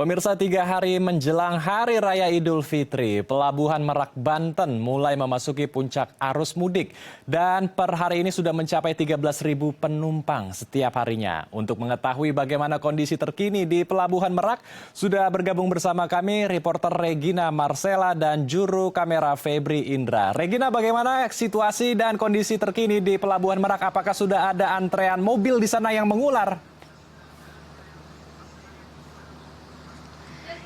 Pemirsa, 3 hari menjelang Hari Raya Idul Fitri, Pelabuhan Merak, Banten mulai memasuki puncak arus mudik. Dan per hari ini sudah mencapai 13.000 penumpang setiap harinya. Untuk mengetahui bagaimana kondisi terkini di Pelabuhan Merak, sudah bergabung bersama kami reporter Regina Marcella dan juru kamera Febri Indra. Regina, bagaimana situasi dan kondisi terkini di Pelabuhan Merak? Apakah sudah ada antrean mobil di sana yang mengular?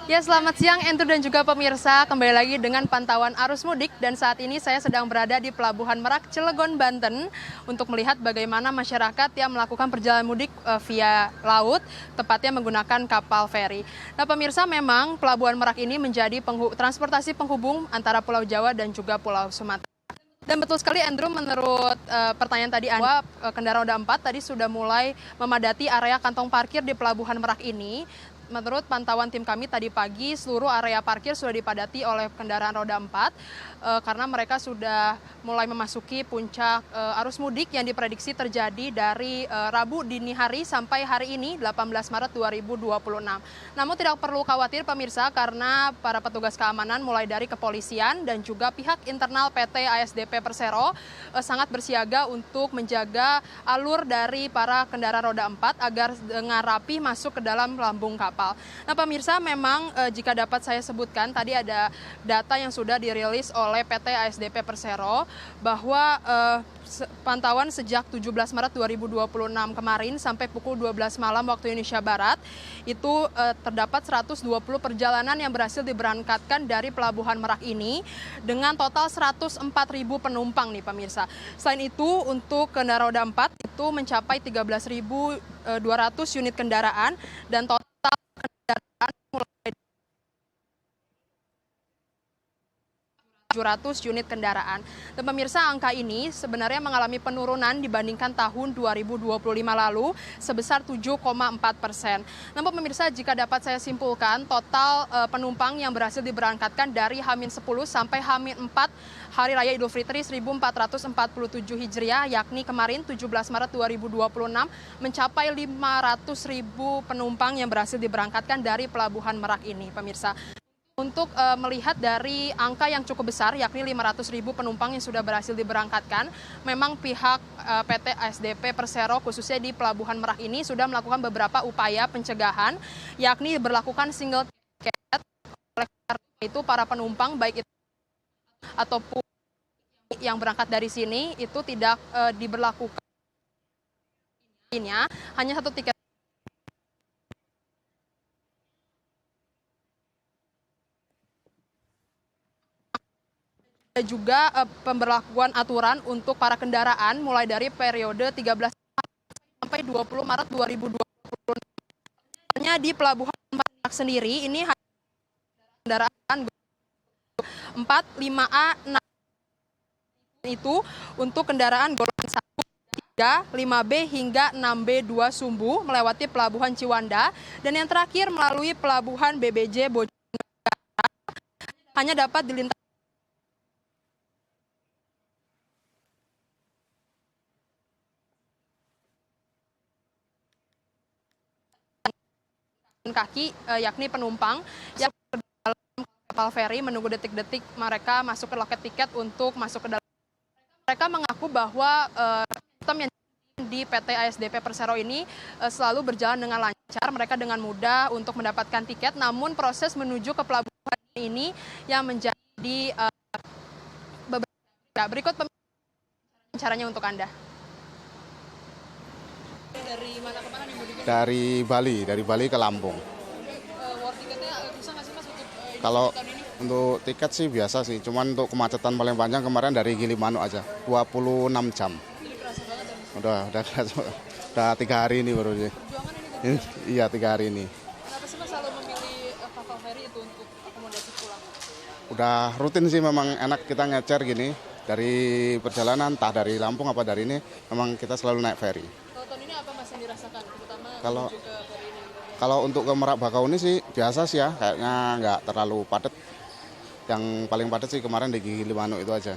Ya, selamat siang Andrew dan juga pemirsa. Kembali lagi dengan pantauan arus mudik dan saat ini saya sedang berada di Pelabuhan Merak, Cilegon, Banten untuk melihat bagaimana masyarakat yang melakukan perjalanan mudik via laut, tepatnya menggunakan kapal feri. Nah, pemirsa, memang Pelabuhan Merak ini menjadi transportasi penghubung antara Pulau Jawa dan juga Pulau Sumatera. Dan betul sekali Andrew, menurut pertanyaan tadi Anda, kendaraan roda 4 tadi sudah mulai memadati area kantong parkir di Pelabuhan Merak ini. Menurut pantauan tim kami tadi pagi, seluruh area parkir sudah dipadati oleh kendaraan roda 4 karena mereka sudah mulai memasuki puncak arus mudik yang diprediksi terjadi dari Rabu dini hari sampai hari ini 18 Maret 2026. Namun tidak perlu khawatir pemirsa, karena para petugas keamanan mulai dari kepolisian dan juga pihak internal PT ASDP Persero sangat bersiaga untuk menjaga alur dari para kendaraan roda 4 agar dengan rapi masuk ke dalam lambung kapal. Nah pemirsa, memang jika dapat saya sebutkan, tadi ada data yang sudah dirilis oleh PT ASDP Persero bahwa pantauan sejak 17 Maret 2026 kemarin sampai pukul 12 malam waktu Indonesia Barat, itu terdapat 120 perjalanan yang berhasil diberangkatkan dari Pelabuhan Merak ini dengan total 104.000 penumpang nih pemirsa. Selain itu, untuk kendaraan roda 4 itu mencapai 13.200 unit kendaraan dan total kendaraan mulai 700 unit kendaraan. Dan pemirsa, angka ini sebenarnya mengalami penurunan dibandingkan tahun 2025 lalu sebesar 7,4%. Namun pemirsa, jika dapat saya simpulkan, total penumpang yang berhasil diberangkatkan dari H-10 sampai H-4 Hari Raya Idul Fitri 1447 Hijriah, yakni kemarin 17 Maret 2026, mencapai 500.000 penumpang yang berhasil diberangkatkan dari Pelabuhan Merak ini, pemirsa. Untuk melihat dari angka yang cukup besar, yakni 500.000 penumpang yang sudah berhasil diberangkatkan, memang pihak PT ASDP Persero khususnya di Pelabuhan Merak ini sudah melakukan beberapa upaya pencegahan, yakni berlakukan single ticket. Oleh karena itu, para penumpang baik itu ataupun yang berangkat dari sini itu tidak diberlakukan hanya satu tiket. Ada juga pemberlakuan aturan untuk para kendaraan mulai dari periode 13 sampai 20 Maret 2020. Di Pelabuhan Merak sendiri ini hanya kendaraan 4, 5A, 6 itu untuk kendaraan golongan 1, 3, 5B hingga 6B2 Sumbu melewati Pelabuhan Ciwandan, dan yang terakhir melalui Pelabuhan BBJ Bojonegoro hanya dapat dilintasi kaki, yakni penumpang yang ke dalam kapal feri menunggu detik-detik mereka masuk ke loket tiket untuk masuk ke dalam. Mereka mengaku bahwa sistem yang di PT ASDP Persero ini selalu berjalan dengan lancar, mereka dengan mudah untuk mendapatkan tiket, namun proses menuju ke pelabuhan ini yang menjadi beberapa. Berikut caranya untuk Anda. Dari mana ke mana nih mudiknya? Dari Bali ke Lampung. War tiketnya susah nggak sih Mas Kalau tahun ini? untuk tiket sih biasa sih, cuman untuk kemacetan paling panjang kemarin dari Gilimanuk aja, 26 jam. Jadi kerasa banget ya Mas? Udah 3 hari ini baru sih. Perjuangan ini Mas? Iya, 3 hari ini. Kenapa sih Mas selalu memilih kapal feri itu untuk akomodasi pulang? Udah rutin sih, memang enak kita ngecer gini. Dari perjalanan, entah dari Lampung apa dari ini, memang kita selalu naik ferry. Kalau tahun ini apa Mas yang dirasakan, terutama Kalau- menuju ke feri ini? Kalau untuk ke Merak Bakauni sih biasa sih ya, kayaknya nggak terlalu padat. Yang paling padat sih kemarin di Gilimanuk itu aja.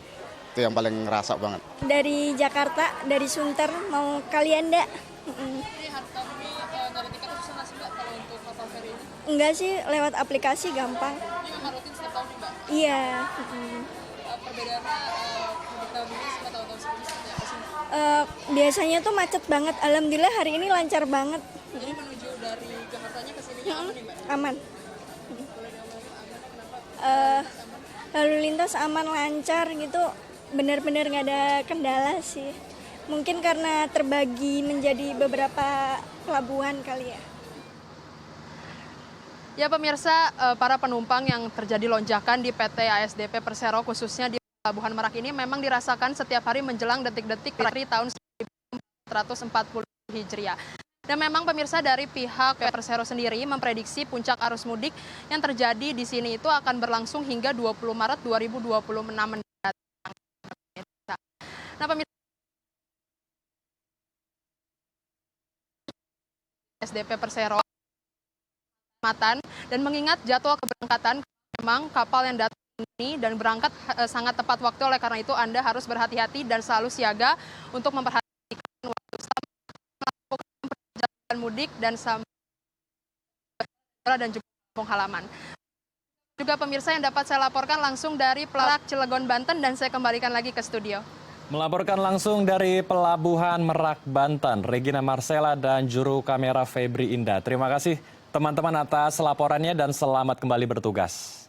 Itu yang paling ngerasa banget. Dari Jakarta, dari Sunter, mau Kalianda. Jadi tahun ini nyari tiket susah nggak sih Mbak kalau untuk kapal feri ini? Enggak sih, lewat aplikasi gampang. Ini memang rutin setiap tahun nih Mbak. Iya. Perbedaannya mudik tahun ini sama tahun-tahun sebelumnya seperti apa sih? Biasanya tuh macet banget. Alhamdulillah hari ini lancar banget. Jadi menuju dari Jakartanya ke sininya aman nih Mbak? Aman. Eh, Lalu lintas aman lancar gitu. Benar-benar nggak ada kendala sih. Mungkin karena terbagi menjadi beberapa pelabuhan kali ya. Ya pemirsa, para penumpang yang terjadi lonjakan di PT ASDP Persero khususnya di Pelabuhan Merak ini memang dirasakan setiap hari menjelang detik-detik dari tahun 1440 Hijriah. Dan memang pemirsa dari pihak PT Persero sendiri memprediksi puncak arus mudik yang terjadi di sini itu akan berlangsung hingga 20 Maret 2026 mendatang. Nah pemirsa, ASDP Persero dan mengingat jadwal keberangkatan memang kapal yang datang ini dan berangkat sangat tepat waktu, oleh karena itu Anda harus berhati-hati dan selalu siaga untuk memperhatikan waktu melakukan perjalanan mudik dan juga kampung halaman. Juga pemirsa yang dapat saya laporkan langsung dari Merak Cilegon Banten dan saya kembalikan lagi ke studio. Melaporkan langsung dari Pelabuhan Merak, Banten, Regina Marcella dan juru kamera Febri Indah. Terima kasih teman-teman atas laporannya dan selamat kembali bertugas.